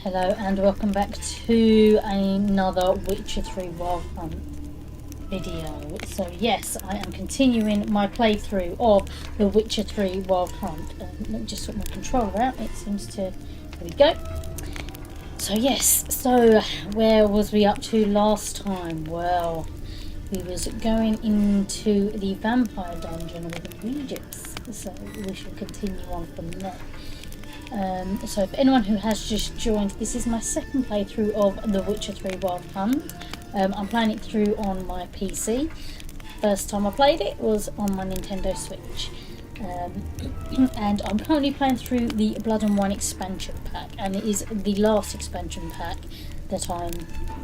Hello and welcome back to another Witcher 3 Wild Hunt video. So yes, I am continuing my playthrough of the Witcher 3 Wild Hunt. Let me just sort my controller out, it seems to... There we go. So yes, so where was we up to last time? Well, we was going into the vampire dungeon with Regis. So we shall continue on from there. So if anyone who has just joined, this is my second playthrough of The Witcher 3 Wild Hunt. I'm playing it through on my PC. First time I played it was on my Nintendo Switch. And I'm currently playing through the Blood and Wine expansion pack, and it is the last expansion pack that I'm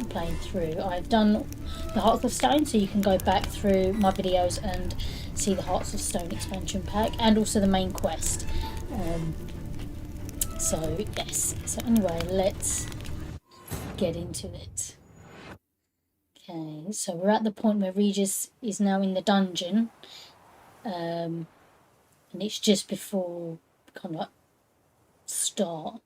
playing through. I've done the Hearts of Stone, so you can go back through my videos and see the Hearts of Stone expansion pack, and also the main quest. So yes, so anyway, let's get into it. Okay, so we're at the point where Regis is now in the dungeon, and it's just before kind of like start.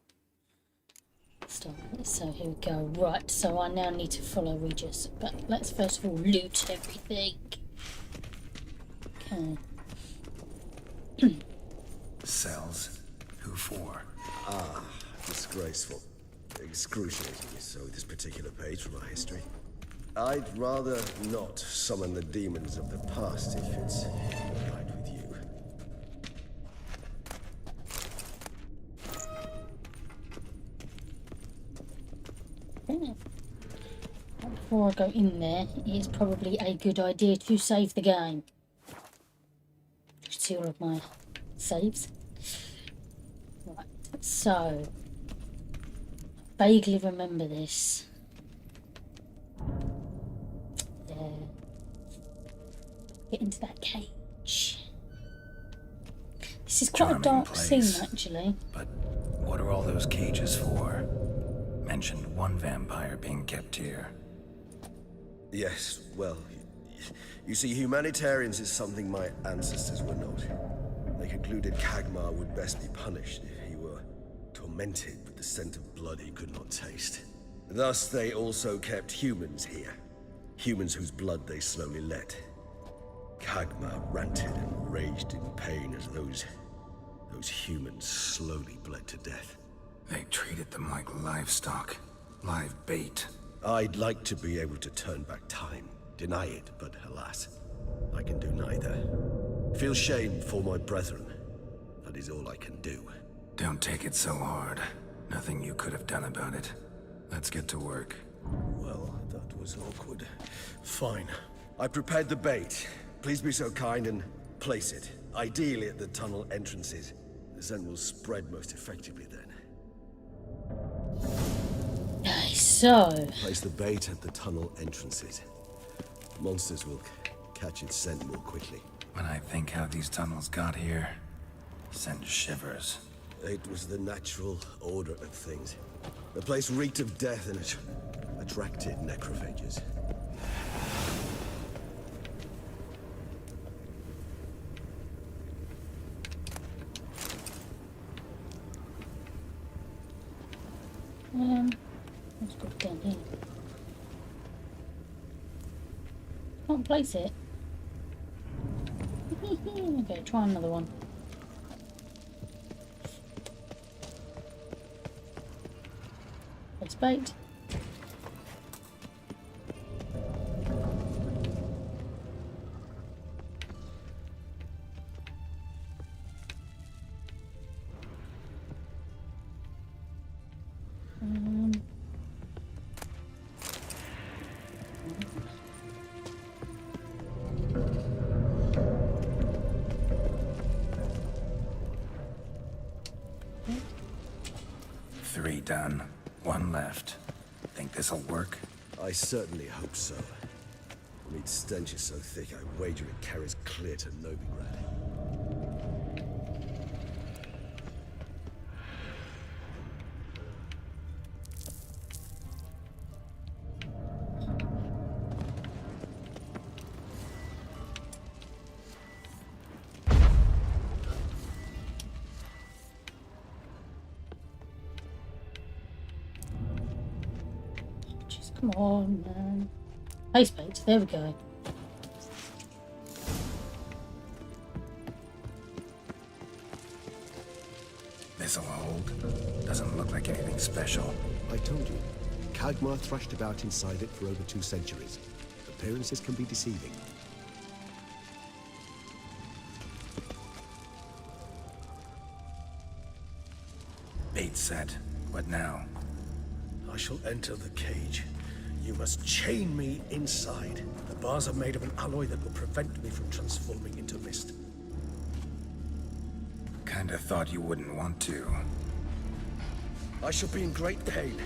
So here we go. Right, so I now need to follow Regis, but let's first of all loot everything. Okay. Cells? Who for? Ah, disgraceful. Excruciatingly so, this particular page from our history. I'd rather not summon the demons of the past if it's all right with you. Before I go in there, it's probably a good idea to save the game. You see all of my saves. Right, so vaguely remember this. There. Get into that cage. This is quite a dark scene, actually. But what are all those cages for? Mentioned one vampire being kept here. Yes, well, you see, humanitarians is something my ancestors were not. They concluded Kagmar would best be punished if he were tormented with the scent of blood he could not taste. Thus, they also kept humans here. Humans whose blood they slowly let. Kagmar ranted and raged in pain as those humans slowly bled to death. They treated them like livestock, live bait. I'd like to be able to turn back time, deny it, but alas, I can do neither. Feel shame for my brethren. That is all I can do. Don't take it so hard. Nothing you could have done about it. Let's get to work. Well, that was awkward. Fine. I prepared the bait. Please be so kind and place it, ideally at the tunnel entrances. The scent will spread most effectively then. So Place the bait at the tunnel entrances. Monsters will catch its scent more quickly. When I think how these tunnels got here, send shivers. It was the natural order of things. The place reeked of death and it attracted necrophages. let's go down here. Can't place it. Okay, try another one. Let's bait. Three done. One left. Think this'll work? I certainly hope so. The meat stench is so thick, I wager it carries clear to Novigrad. Come on, man. Face page. There we go. This'll hold. Doesn't look like anything special. I told you. Kagmar thrashed about inside it for over 2 centuries. Appearances can be deceiving. Bait set. What now? I shall enter the cage. You must chain me inside. The bars are made of an alloy that will prevent me from transforming into mist. Kinda thought you wouldn't want to. I shall be in great pain.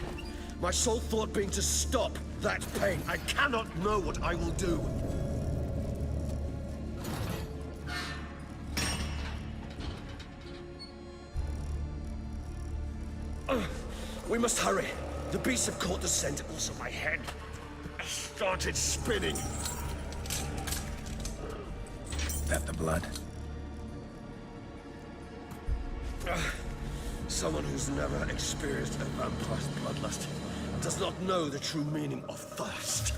My sole thought being to stop that pain. I cannot know what I will do. We must hurry. The beasts have caught the scent. Also, my head started spinning. That the blood? Someone who's never experienced a vampire's bloodlust does not know the true meaning of thirst.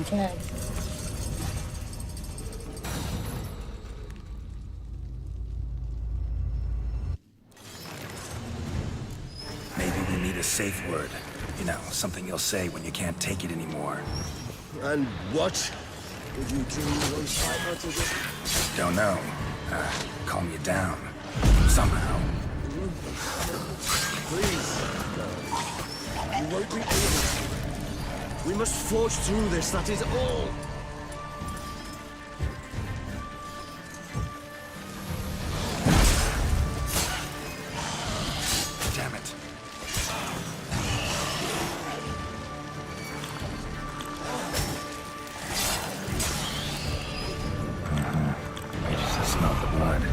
Okay. Maybe we need a safe word. You know, something you'll say when you can't take it anymore. And what would you do once I uttered it? Don't know. Calm you down. Somehow. Please. You won't be able to. We must forge through this, that is all. Damn it. I just smelled the blood.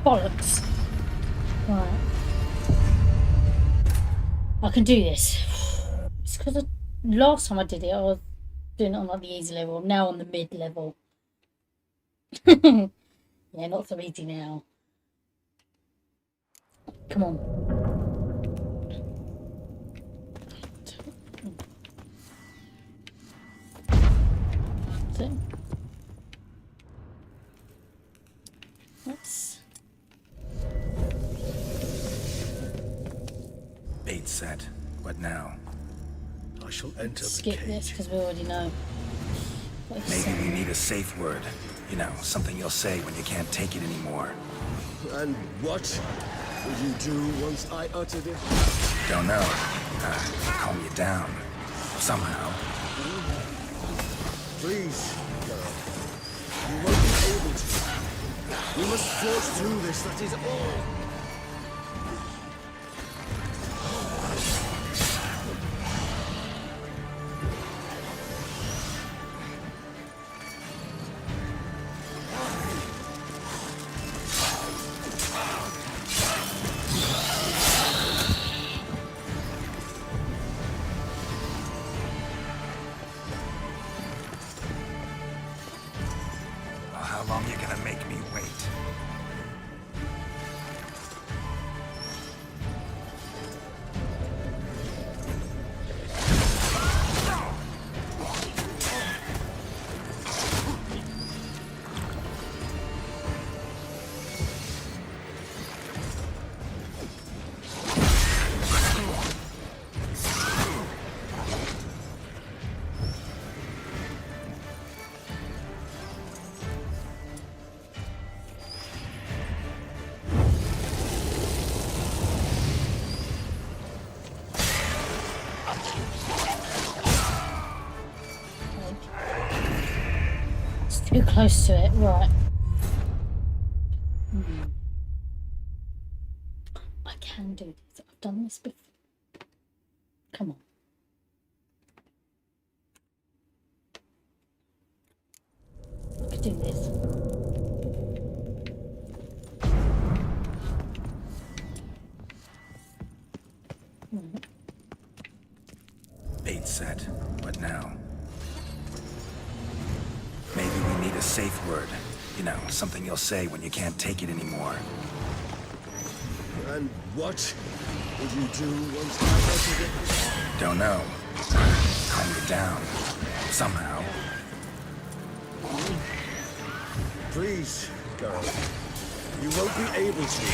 Bollocks. Right. I can do this. It's because last time I did it, I was doing it on like the easy level. I'm now on the mid level. Yeah, not so easy now. Come on. So, let's Bait set. What now? I shall enter the skip cage. this because we already know what he's Maybe we saying. need a safe word. You know, something you'll say when you can't take it anymore. And what would you do once I uttered it? Don't know. Calm you down. Somehow. Please, girl. You won't be able to. We must forge through this, that is all. Well, how long you gonna make me wait? It's too close to it, right? I can do this. I've done this before. Come on. I can do this. gate set, but now... Maybe we need a safe word. You know, something you'll say when you can't take it anymore. And what would you do once I got it? Don't know. Calm you down. Somehow. Please, girl. You won't be able to.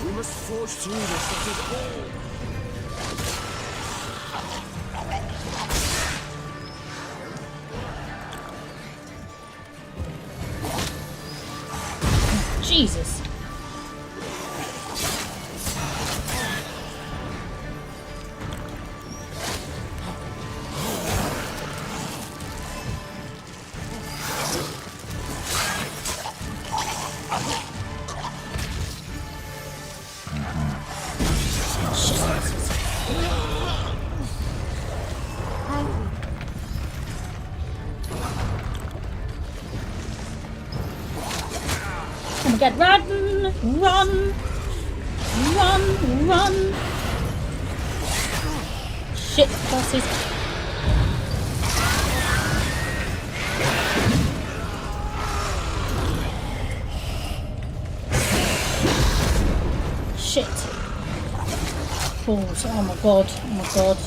We must forge through this, that is all. Jesus. Oh my god, run! Run! Run! Run! Shit, bosses. Shit. Balls. Oh my god. Oh my god.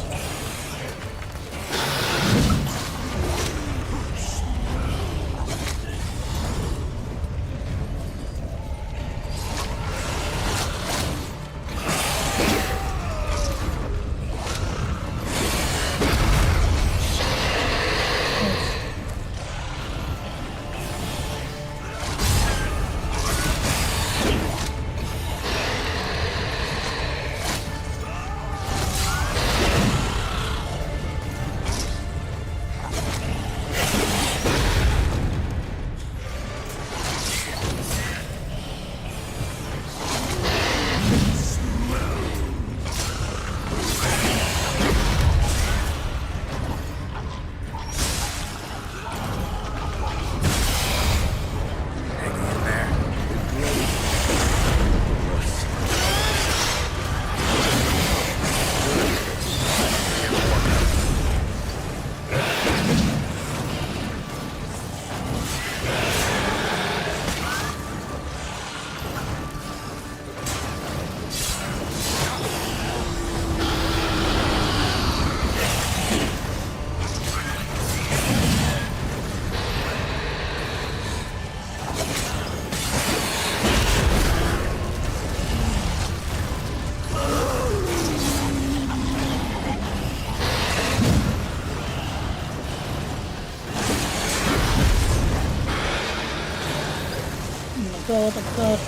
God, oh god.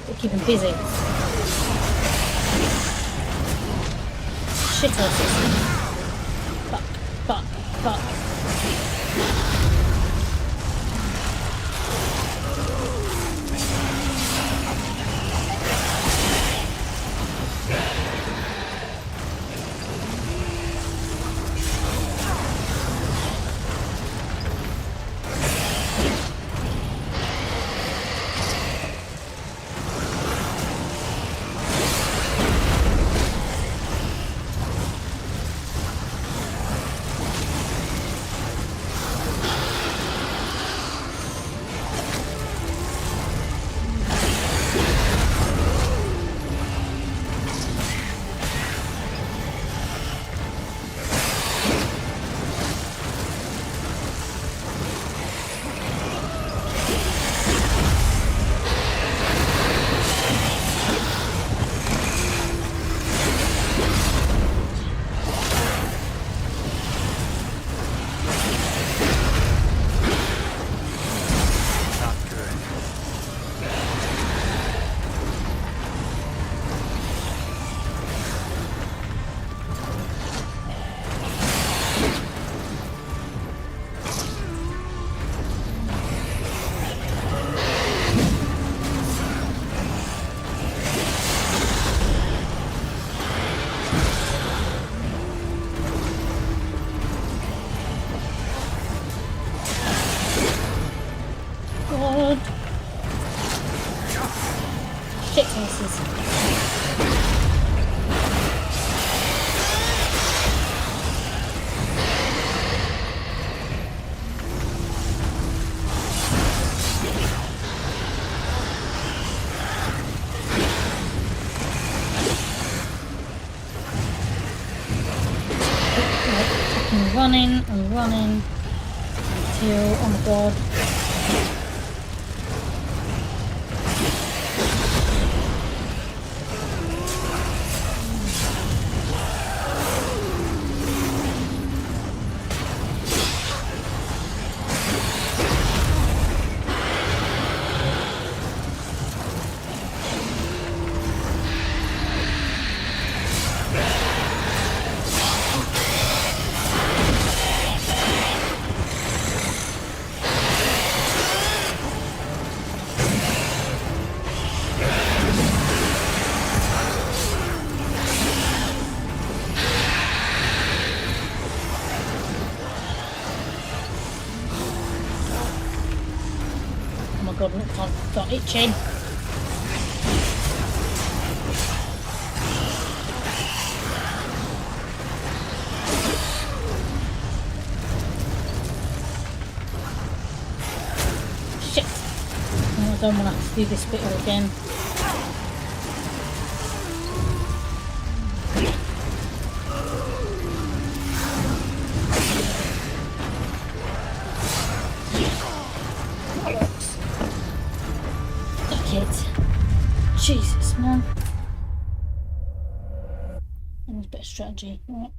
We'll keep him busy. Shit horses. Fuck, fuck, fuck. God. Shit horses. running and running until, oh my god. Oh my god, look, I've got itching. Shit. No, I don't want to have to do this bit again. Jesus, man. That was a bit of strategy. Right.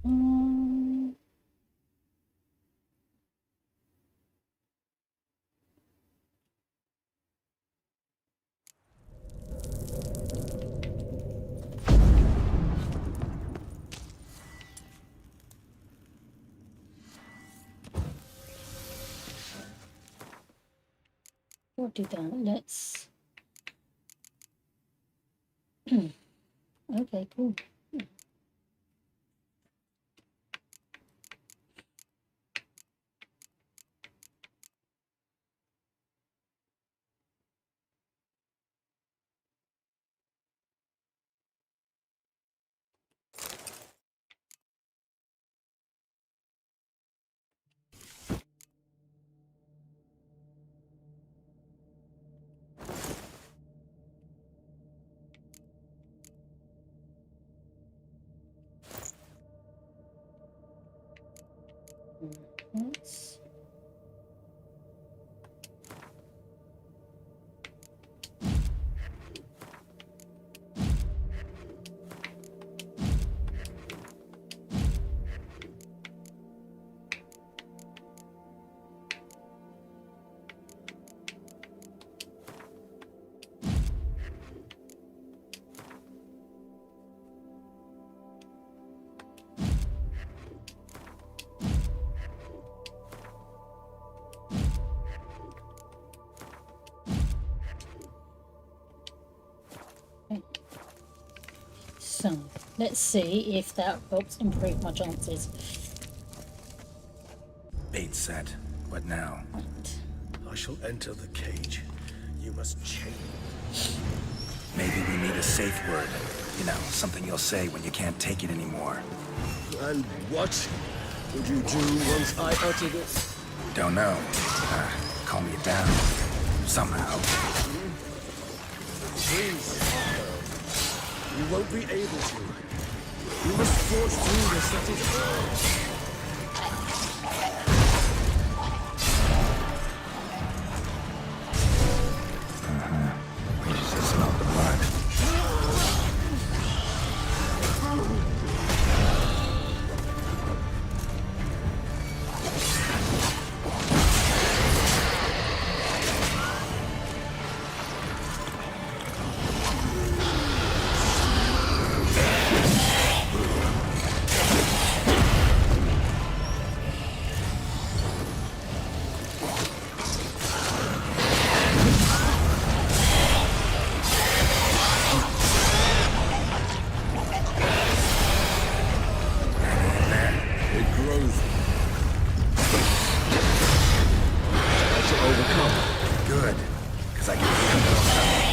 We'll do that. Let's... Okay, cool. Let's... So, let's see if that helps improve my chances. Bait set. What now? Right. I shall enter the cage. You must change. Maybe we need a safe word. You know, something you'll say when you can't take it anymore. And what would you do once I uttered it? Don't know. Calm you down. Somehow. Please. You won't be able to. You must forge through this. That is all. We just smell the blood. Good, because I can feel it all coming.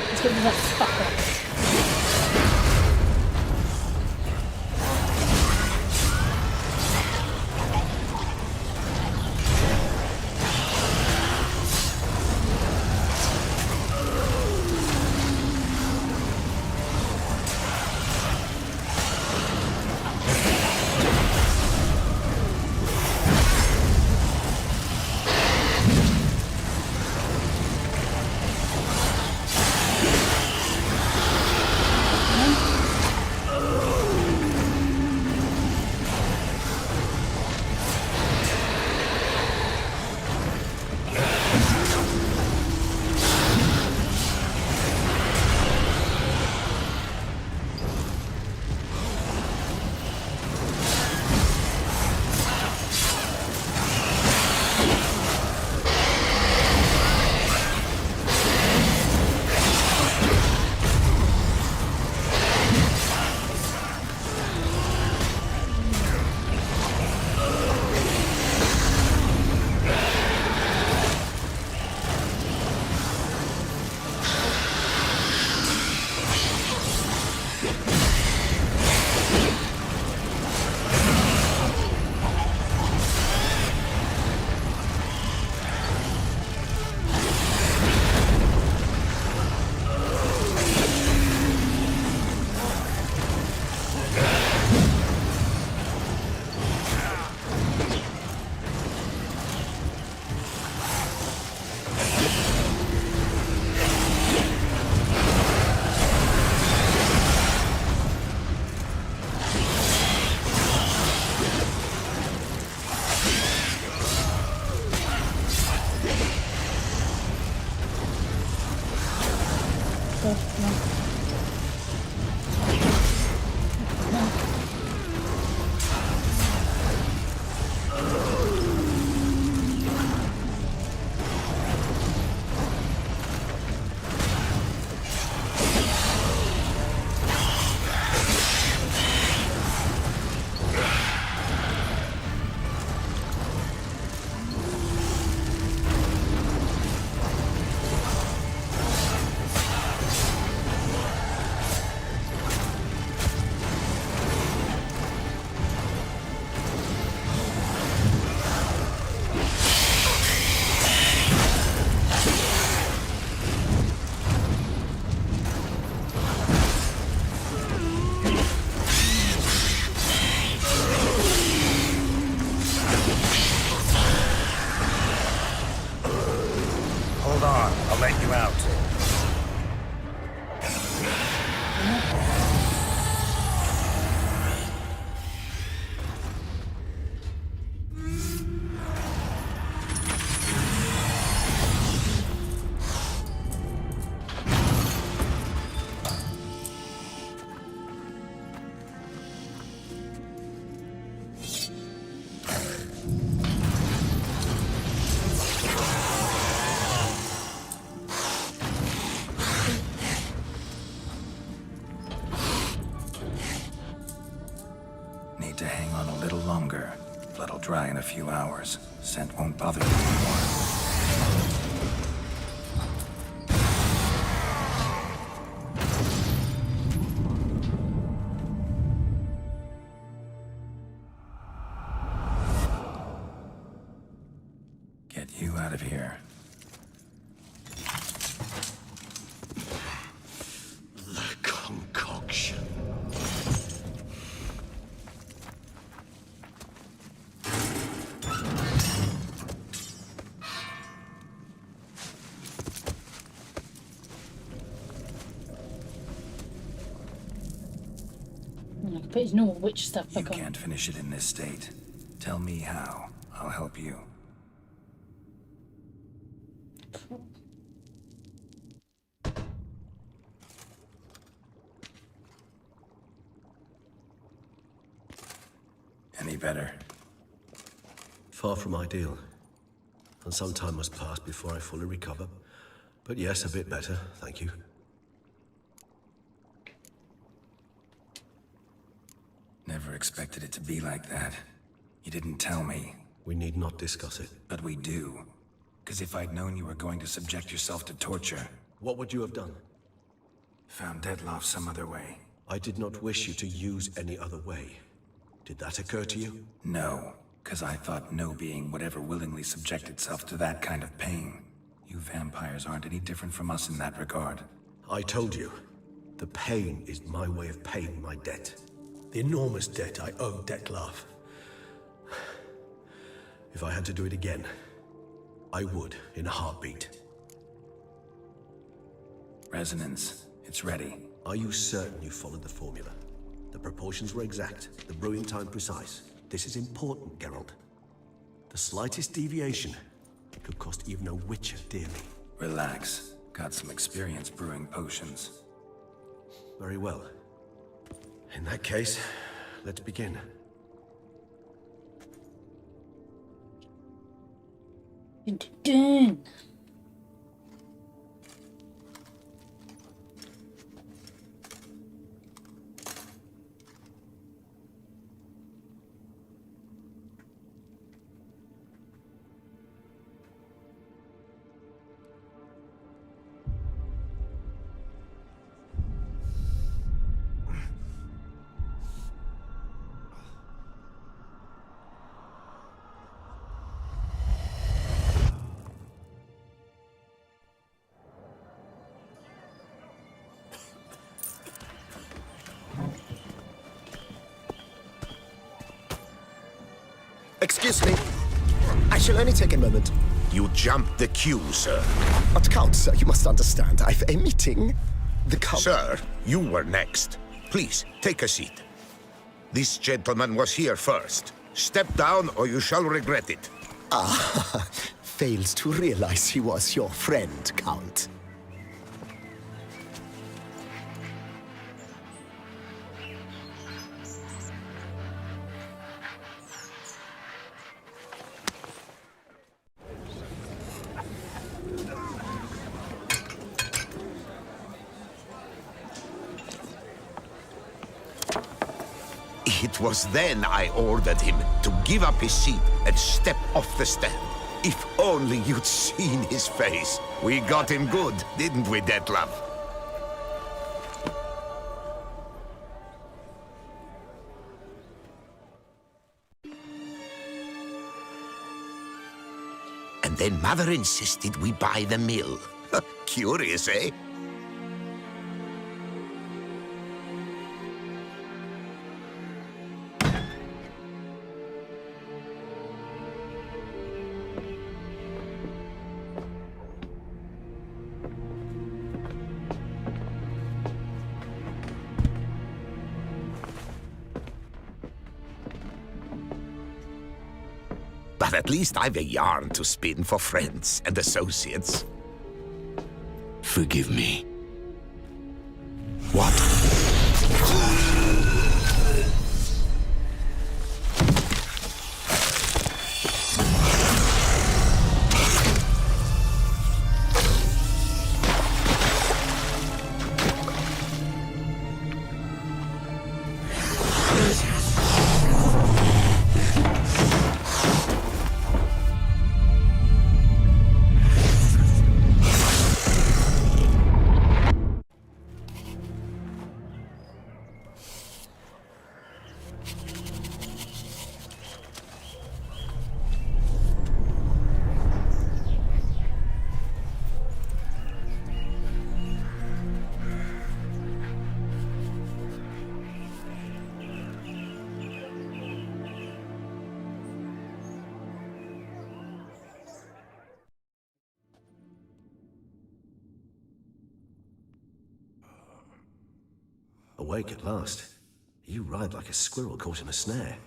Let's get rid of that fucker. God, no. Hold on, I'll let you out. Need to hang on a little longer. Blood'll dry in a few hours. Scent won't bother you anymore. Get you out of here. The concoction. I can put his normal witch stuff You back on. can't finish it in this state. Tell me how. I'll help you. Any better? Far from ideal. And some time must pass before I fully recover. But yes, a bit better, thank you. Never expected it to be like that. You didn't tell me. We need not discuss it. But we do. Because if I'd known you were going to subject yourself to torture, What would you have done? found Deadloff some other way. I did not wish you to use any other way. Did that occur to you? No, because I thought no being would ever willingly subject itself to that kind of pain. You vampires aren't any different from us in that regard. I told you, the pain is my way of paying my debt. The enormous debt I owe Dettlaff. If I had to do it again, I would in a heartbeat. Resonance, it's ready. Are you certain you followed the formula? The proportions were exact, the brewing time precise. This is important, Geralt. The slightest deviation could cost even a witcher dearly. Relax. Got some experience brewing potions. Very well. In that case, let's begin. Dun. Excuse me. I shall only take a moment. You jumped the queue, sir. But Count, sir, you must understand. I've a meeting. The Count... Sir, you were next. Please, take a seat. This gentleman was here first. Step down or you shall regret it. Ah, fails to realize he was your friend, Count. It was then I ordered him to give up his seat and step off the stand. If only you'd seen his face. We got him good, didn't we, Detlef? And then Mother insisted we buy the mill. Curious, eh? But at least I've a yarn to spin for friends and associates. Forgive me. What? Awake at last. You ride like a squirrel caught in a snare.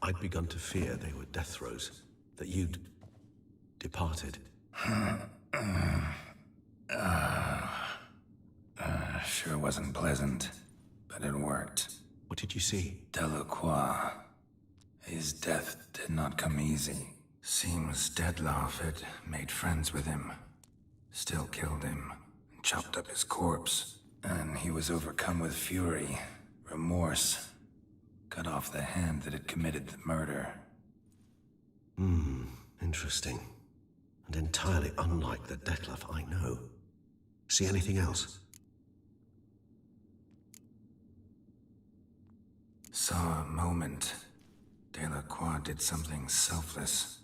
I'd begun to fear they were death throes, that you'd departed. Sure wasn't pleasant, but it worked. What did you see? Delacroix. His death did not come easy. Seems Detlef had made friends with him. Still killed him, and chopped up his corpse. And he was overcome with fury, remorse. Cut off the hand that had committed the murder. Interesting. And entirely unlike the Detlef I know. See anything else? Saw a moment. Delacroix did something selfless.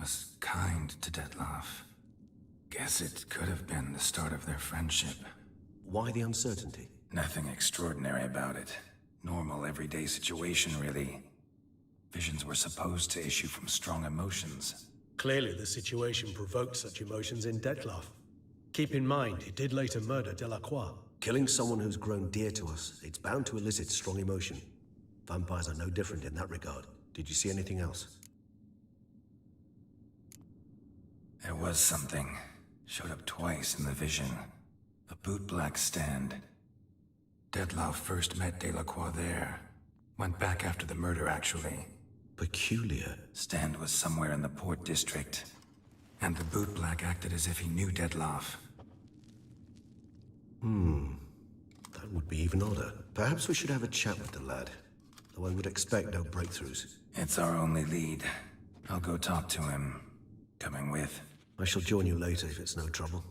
Was kind to Detlef. Guess it could have been the start of their friendship. Why the uncertainty? Nothing extraordinary about it. Normal, everyday situation, really. Visions were supposed to issue from strong emotions. Clearly, the situation provoked such emotions in Detlef. Keep in mind, he did later murder Delacroix. Killing someone who's grown dear to us, it's bound to elicit strong emotion. Vampires are no different in that regard. Did you see anything else? There was something. Showed up twice in the vision. A bootblack stand. Detlef first met Delacroix there. Went back after the murder, actually. Peculiar. Stand was somewhere in the port district. And the bootblack acted as if he knew Detlef. That would be even odder. Perhaps we should have a chat with the lad. Though I would expect no breakthroughs. It's our only lead. I'll go talk to him. Coming with. I shall join you later if it's no trouble.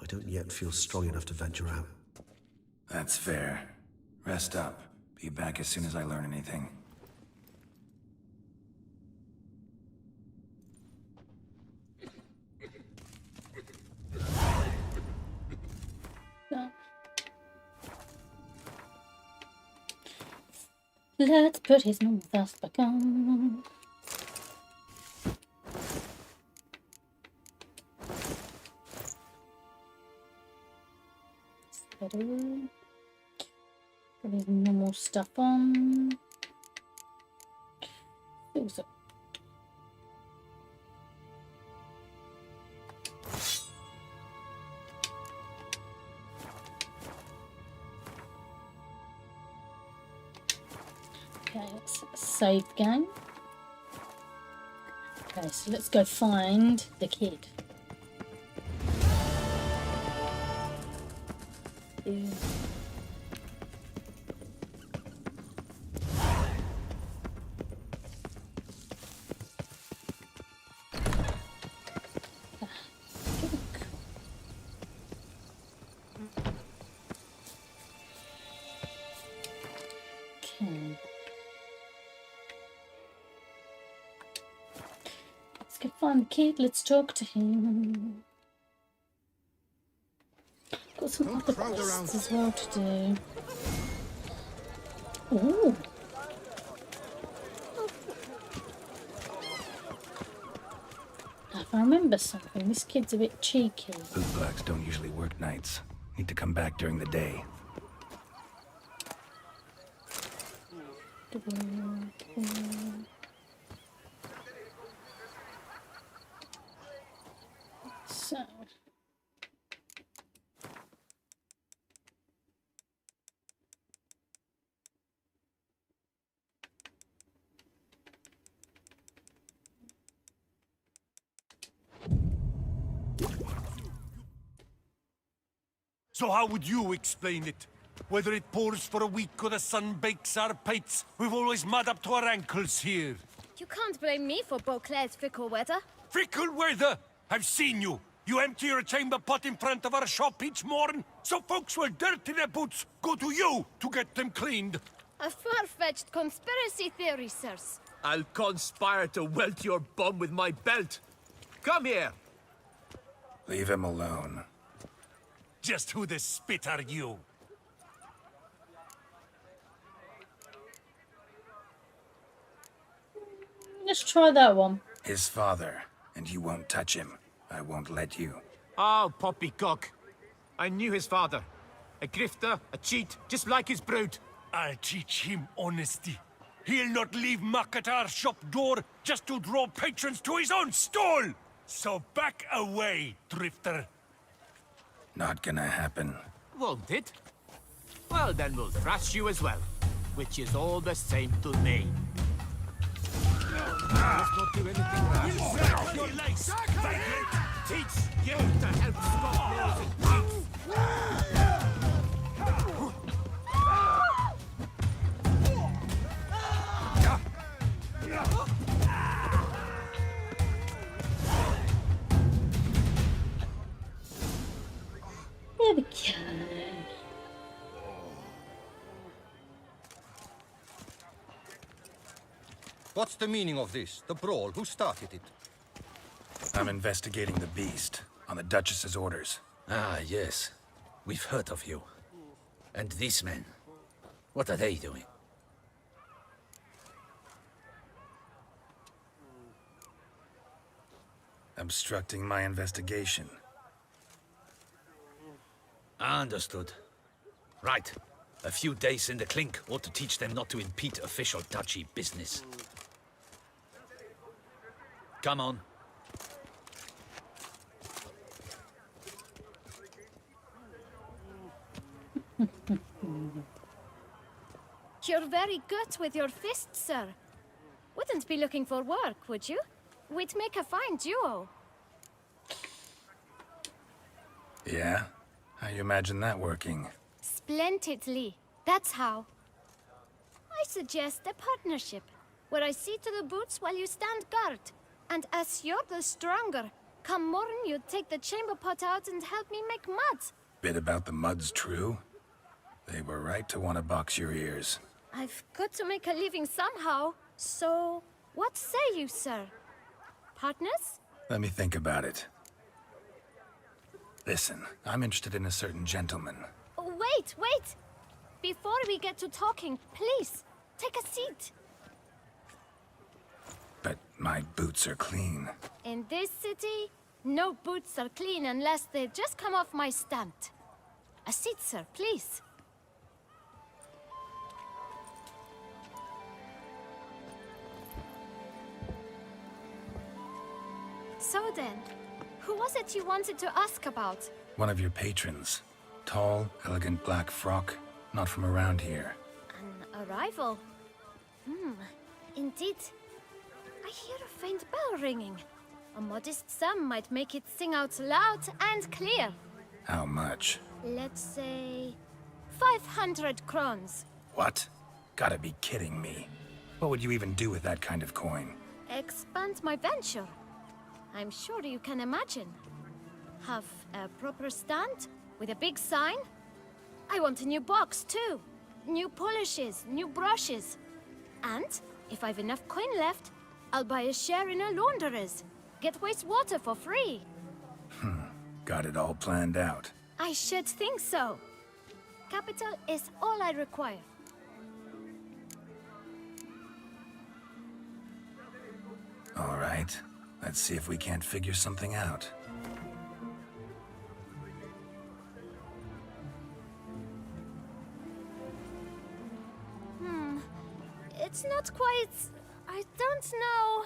I don't yet feel strong enough to venture out. That's fair. Rest up. Be back as soon as I learn anything. Let's put his normal vest back on. Put his normal stuff on. Feels okay, let's save game. Okay, so let's go find the kid. Let's go find the kid. Let's talk to him. Got some other quests as well to do. Ooh. If I remember something, this kid's a bit cheeky. Bootblacks don't usually work nights. Need to come back during the day. So. So how would you explain it? Whether it pours for a week or the sun bakes our pipes, we've always mud up to our ankles here. You can't blame me for Beauclair's fickle weather. Fickle weather! I've seen you. You empty your chamber pot in front of our shop each morn, so folks will dirty their boots, go to you to get them cleaned. A far-fetched conspiracy theory, sirs. I'll conspire to welt your bum with my belt. Come here. Leave him alone. Just who the spit are you? Let's try that one. His father, and you won't touch him. I won't let you. Oh, poppycock. I knew his father. A grifter, a cheat, just like his brood. I'll teach him honesty. He'll not leave muck at our shop door just to draw patrons to his own stall! So back away, drifter. Not gonna happen. Won't it? Well, then we'll thrash you as well. Which is all the same to me. Let's not do anything rash. Your lace, vagrant! Teach you to help stop losing. There we go. What's the meaning of this? The brawl? Who started it? I'm investigating the beast, on the Duchess's orders. Ah, yes. We've heard of you. And these men, what are they doing? Obstructing my investigation. Understood. Right. A few days in the clink ought to teach them not to impede official duchy business. Come on. You're very good with your fists, sir. Wouldn't be looking for work, would you? We'd make a fine duo. Yeah? How you imagine that working? Splendidly. That's how. I suggest a partnership, where I see to the boots while you stand guard. And as you're the stronger, come morn you take the chamber pot out and help me make mud. Bit about the mud's true? They were right to want to box your ears. I've got to make a living somehow, so what say you, sir? Partners? Let me think about it. Listen, I'm interested in a certain gentleman. Oh, wait! Before we get to talking, please, take a seat. But my boots are clean. In this city, no boots are clean unless they just come off my stand. A seat, sir, please. So then, who was it you wanted to ask about? One of your patrons. Tall, elegant black frock. Not from around here. An arrival? Indeed. I hear a faint bell ringing. A modest sum might make it sing out loud and clear. How much? Let's say 500 crowns. What? Gotta be kidding me. What would you even do with that kind of coin? Expand my venture. I'm sure you can imagine. Have a proper stand with a big sign. I want a new box too. New polishes, new brushes. And if I've enough coin left, I'll buy a share in a launderer's. get wastewater for free. Got it all planned out. I should think so. Capital is all I require. All right. Let's see if we can't figure something out. It's not quite... I don't know...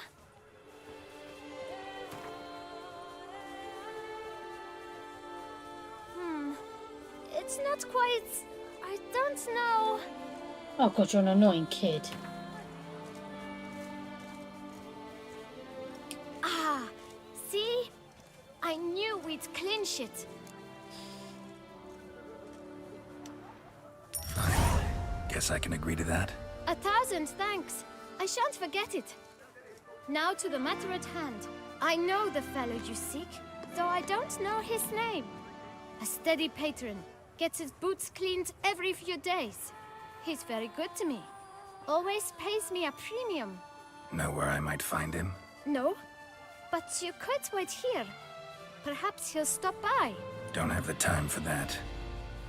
It's not quite... I don't know... Oh god, you're an annoying kid. Ah, see? I knew we'd clinch it. Fine. Guess I can agree to that. 1,000 thanks. I shan't forget it. Now to the matter at hand. I know the fellow you seek, though I don't know his name. A steady patron. Gets his boots cleaned every few days. He's very good to me. Always pays me a premium. Know where I might find him? No, but you could wait here. Perhaps he'll stop by. Don't have the time for that.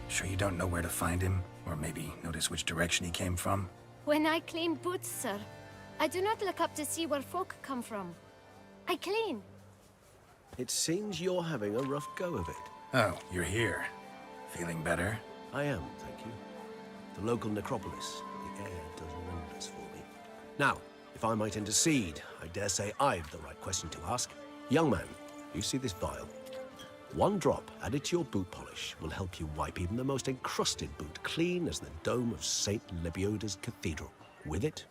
Sure you don't know where to find him? Or maybe notice which direction he came from? When I clean boots, sir, I do not look up to see where folk come from. I clean. It seems you're having a rough go of it. Oh, you're here. Feeling better? I am, thank you. The local necropolis. The air does wonders for me. Now, if I might intercede, I dare say I've the right question to ask. Young man, you see this vial? One drop added to your boot polish will help you wipe even the most encrusted boot clean as the dome of St. Lebioda's Cathedral. With it,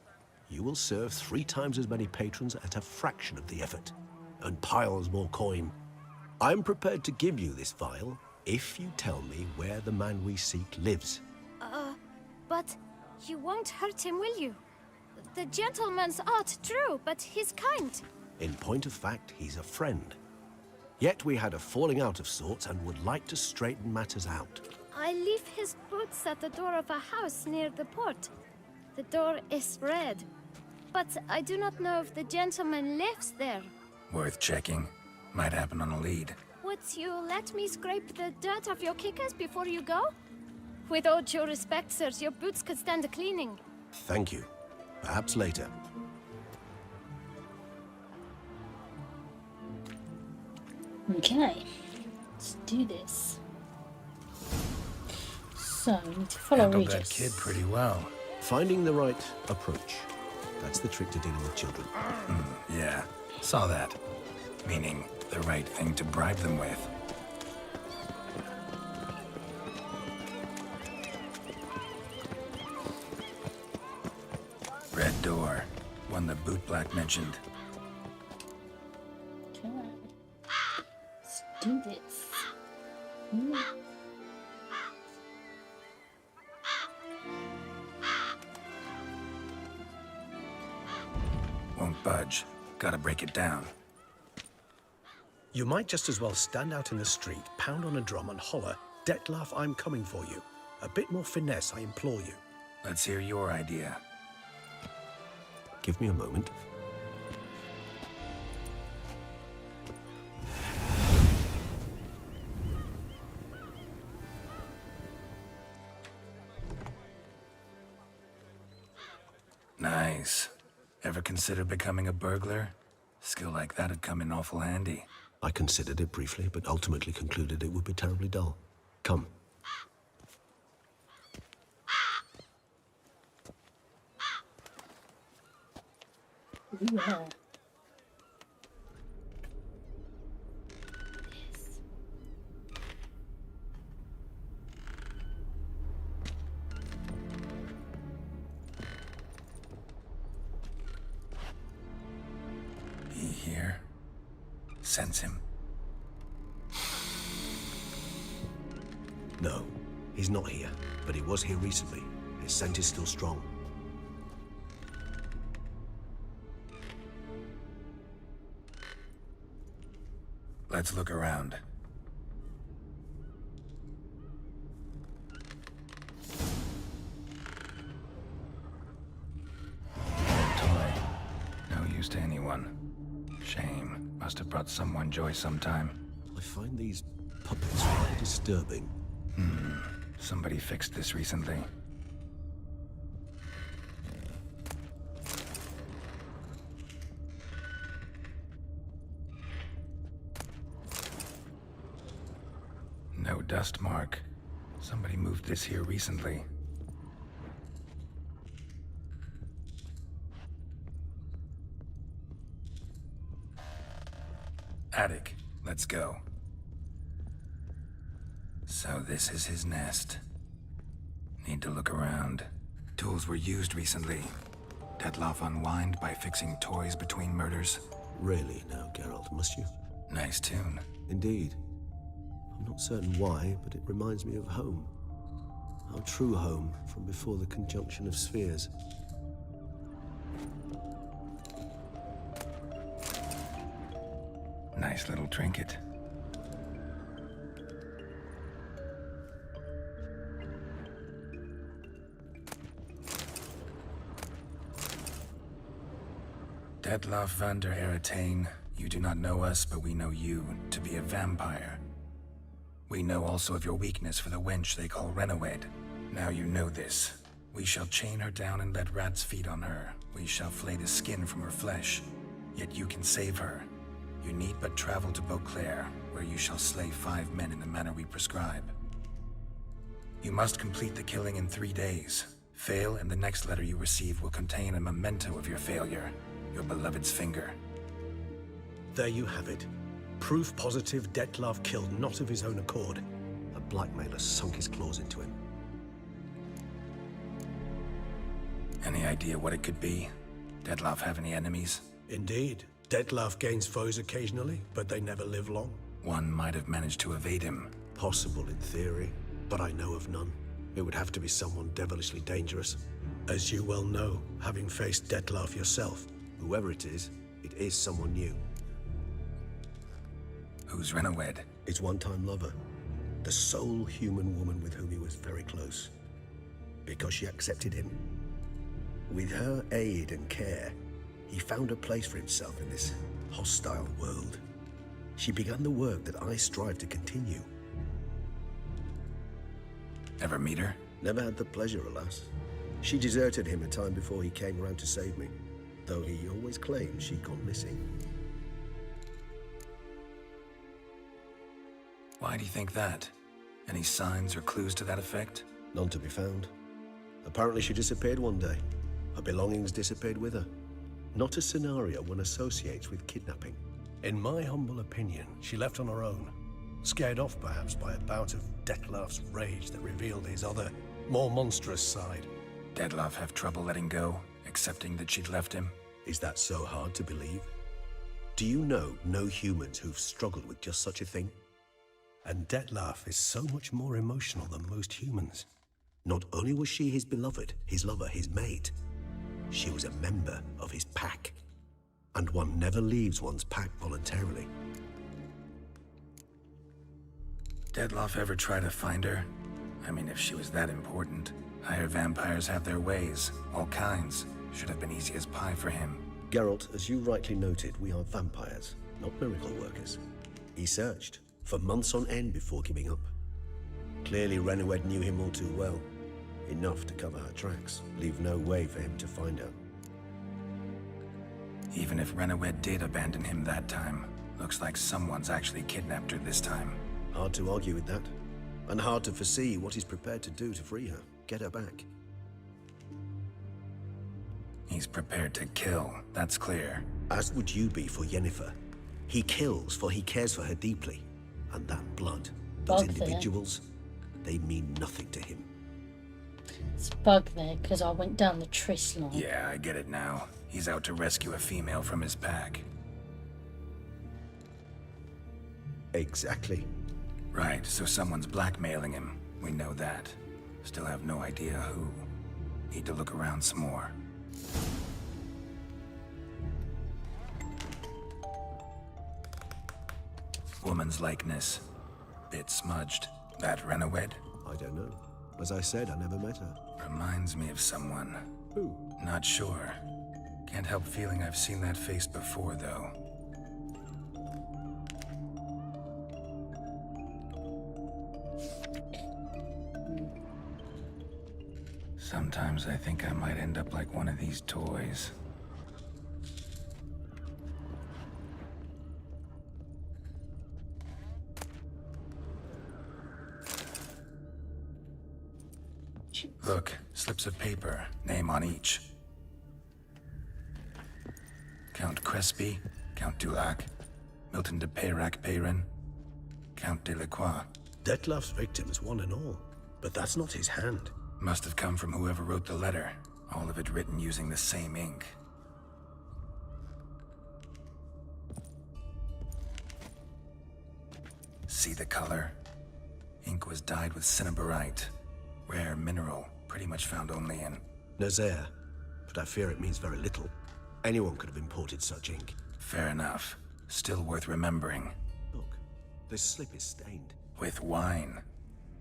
you will serve 3 times as many patrons at a fraction of the effort, and piles more coin. I'm prepared to give you this vial if you tell me where the man we seek lives. But you won't hurt him, will you? The gentleman's art, true, but he's kind. In point of fact, he's a friend. Yet we had a falling out of sorts and would like to straighten matters out. I leave his boots at the door of a house near the port. The door is red, but I do not know if the gentleman lives there. Worth checking. Might happen on a lead. Would you let me scrape the dirt off your kickers before you go? With all due respect, sirs, your boots could stand a cleaning. Thank you. Perhaps later. Okay, let's do this. So, we need to follow Handled Regis. that kid pretty well. Finding the right approach. That's the trick to dealing with children. Yeah, saw that. Meaning, the right thing to bribe them with. Red door. One the bootblack mentioned. Okay, let's do this. Won't budge. Gotta break it down. You might just as well stand out in the street, pound on a drum and holler, "Detlef, I'm coming for you." A bit more finesse, I implore you. Let's hear your idea. Give me a moment. Nice. Ever consider becoming a burglar? Skill like that'd come in awful handy. I considered it briefly, but ultimately concluded it would be terribly dull. Come. Yeah. He here? Sense him. No, he's not here, but he was here recently. His scent is still strong. Let's look around. Toy. No use to anyone. Shame. Must have brought someone joy sometime. I find these puppets rather disturbing. Somebody fixed this recently. No dust mark. Somebody moved this here recently. Attic, let's go. So this is his nest. Need to look around. Tools were used recently. Dettlaff unwind by fixing toys between murders. Really now, Geralt, must you? Nice tune. Indeed. I'm not certain why, but it reminds me of home. Our true home from before the conjunction of spheres. Nice little trinket. Dettlaff van der Eretain, you do not know us, but we know you to be a vampire. We know also of your weakness for the wench they call Renawed. Now you know this. We shall chain her down and let rats feed on her. We shall flay the skin from her flesh. Yet you can save her. You need but travel to Beauclair, where you shall slay 5 men in the manner we prescribe. You must complete the killing in 3 days. Fail, and the next letter you receive will contain a memento of your failure. Your beloved's finger. There you have it. Proof positive Dettlaff killed not of his own accord. A blackmailer sunk his claws into him. Any idea what it could be? Dettlaff have any enemies? Indeed. Dettlaff gains foes occasionally, but they never live long. One might have managed to evade him. Possible in theory, but I know of none. It would have to be someone devilishly dangerous. As you well know, having faced Dettlaff yourself, whoever it is someone new. Who's Renawed? His one-time lover. The sole human woman with whom he was very close. Because she accepted him. With her aid and care, he found a place for himself in this hostile world. She began the work that I strive to continue. Ever meet her? Never had the pleasure, alas. She deserted him a time before he came round to save me, though he always claimed she'd gone missing. Why do you think that? Any signs or clues to that effect? None to be found. Apparently she disappeared one day. Her belongings disappeared with her. Not a scenario one associates with kidnapping. In my humble opinion, she left on her own. Scared off perhaps by a bout of Dettlaff's rage that revealed his other, more monstrous side. Dettlaff have trouble letting go, accepting that she'd left him? Is that so hard to believe? Do you know no humans who've struggled with just such a thing? And Dettlaff is so much more emotional than most humans. Not only was she his beloved, his lover, his mate, she was a member of his pack. And one never leaves one's pack voluntarily. Dettlaff ever try to find her? I mean, if she was that important. Higher vampires have their ways, all kinds. Should have been easy as pie for him. Geralt, as you rightly noted, we are vampires, not miracle workers. He searched for months on end before giving up. Clearly Renawed knew him all too well. Enough to cover her tracks, leave no way for him to find her. Even if Renawed did abandon him that time, looks like someone's actually kidnapped her this time. Hard to argue with that. And hard to foresee what he's prepared to do to free her, get her back. He's prepared to kill, that's clear. As would you be for Yennefer. He kills for he cares for her deeply. And that blood, those individuals, they mean nothing to him. It's a bug there, because I went down the Triss line. Yeah, I get it now. He's out to rescue a female from his pack. Exactly. Right, so someone's blackmailing him. We know that. Still have no idea who. Need to look around some more. Woman's likeness. Bit smudged. That Renawed? I don't know. As I said, I never met her. Reminds me of someone. Who? Not sure. Can't help feeling I've seen that face before, though. Sometimes I think I might end up like one of these toys. Look, slips of paper, name on each. Count Crespi, Count Dulac, Milton de Peyrac-Peyrin, Count Delacroix. Detlef's victims, one and all. But that's not his hand. Must have come from whoever wrote the letter. All of it written using the same ink. See the color? Ink was dyed with cinnabarite. Rare mineral, pretty much found only in... Nazaire. But I fear it means very little. Anyone could have imported such ink. Fair enough. Still worth remembering. Look, this slip is stained. With wine.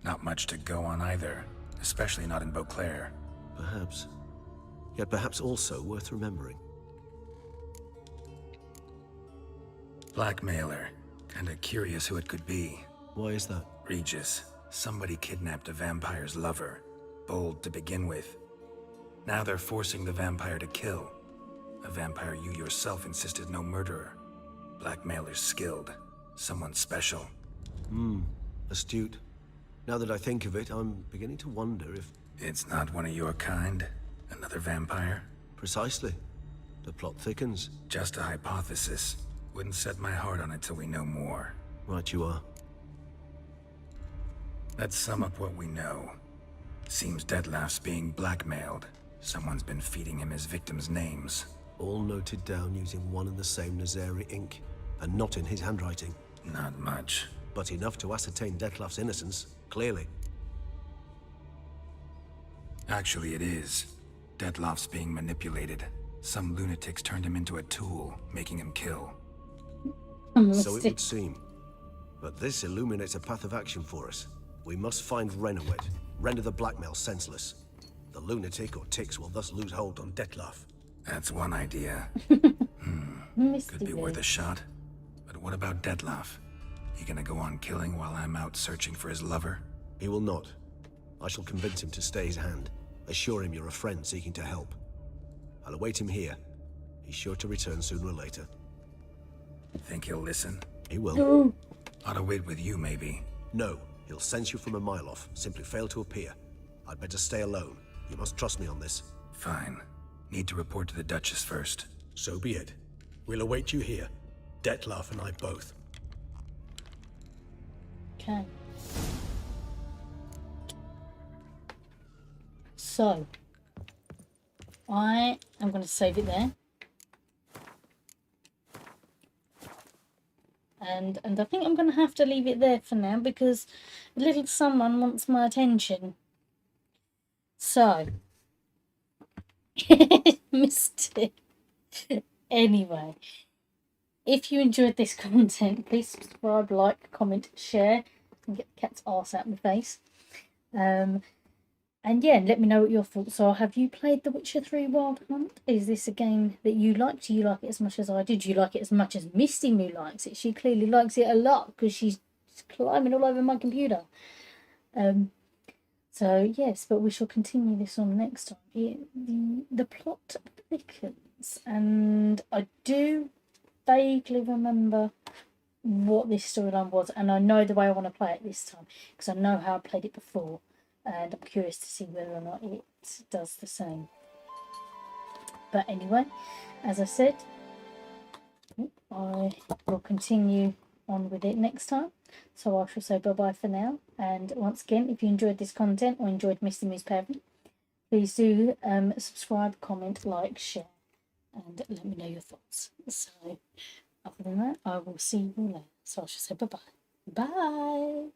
Not much to go on either. Especially not in Beauclair. Perhaps. Yet perhaps also worth remembering. Blackmailer. Kinda curious who it could be. Why is that? Regis. Somebody kidnapped a vampire's lover. Bold to begin with. Now they're forcing the vampire to kill. A vampire you yourself insisted no murderer. Blackmailer's skilled. Someone special. Astute. Now that I think of it, I'm beginning to wonder if... It's not one of your kind? Another vampire? Precisely. The plot thickens. Just a hypothesis. Wouldn't set my heart on it till we know more. Right you are. Let's sum up what we know. Seems Detlef's being blackmailed. Someone's been feeding him his victims' names. All noted down using one and the same Nazari ink, and not in his handwriting. Not much. But enough to ascertain Detlef's innocence, clearly. Actually, it is. Detlef's being manipulated. Some lunatics turned him into a tool, making him kill. So it would seem. But this illuminates a path of action for us. We must find Renowet, render the blackmail senseless. The lunatic or ticks will thus lose hold on Detlef. That's one idea. Could be worth a shot. But what about Detlef? He gonna go on killing while I'm out searching for his lover? He will not. I shall convince him to stay his hand. Assure him you're a friend seeking to help. I'll await him here. He's sure to return sooner or later. Think he'll listen? He will. Ought to wait with you, maybe. No, he'll sense you from a mile off. Simply fail to appear. I'd better stay alone. You must trust me on this. Fine. Need to report to the Duchess first. So be it. We'll await you here. Detlef and I both. Okay. So, I am going to save it there. And I think I'm going to have to leave it there for now because little someone wants my attention. So, missed it. Anyway, if you enjoyed this content, please subscribe, like, comment, share, and get the cat's arse out of my face. And yeah, let me know what your thoughts are. Have you played The Witcher 3 Wild Hunt? Is this a game that you like? Do you like it as much as I did? Do you like it as much as Misty Moo likes it? She clearly likes it a lot because she's climbing all over my computer. So yes, but we shall continue this on next time. The plot thickens, and I do vaguely remember what this storyline was, and I know the way I want to play it this time because I know how I played it before. And I'm curious to see whether or not it does the same. But anyway, as I said, I will continue on with it next time. So I shall say bye-bye for now. And once again, if you enjoyed this content or enjoyed Misty Moo's Parent, please do subscribe, comment, like, share, and let me know your thoughts. So other than that, I will see you later. So I shall say bye-bye. Bye!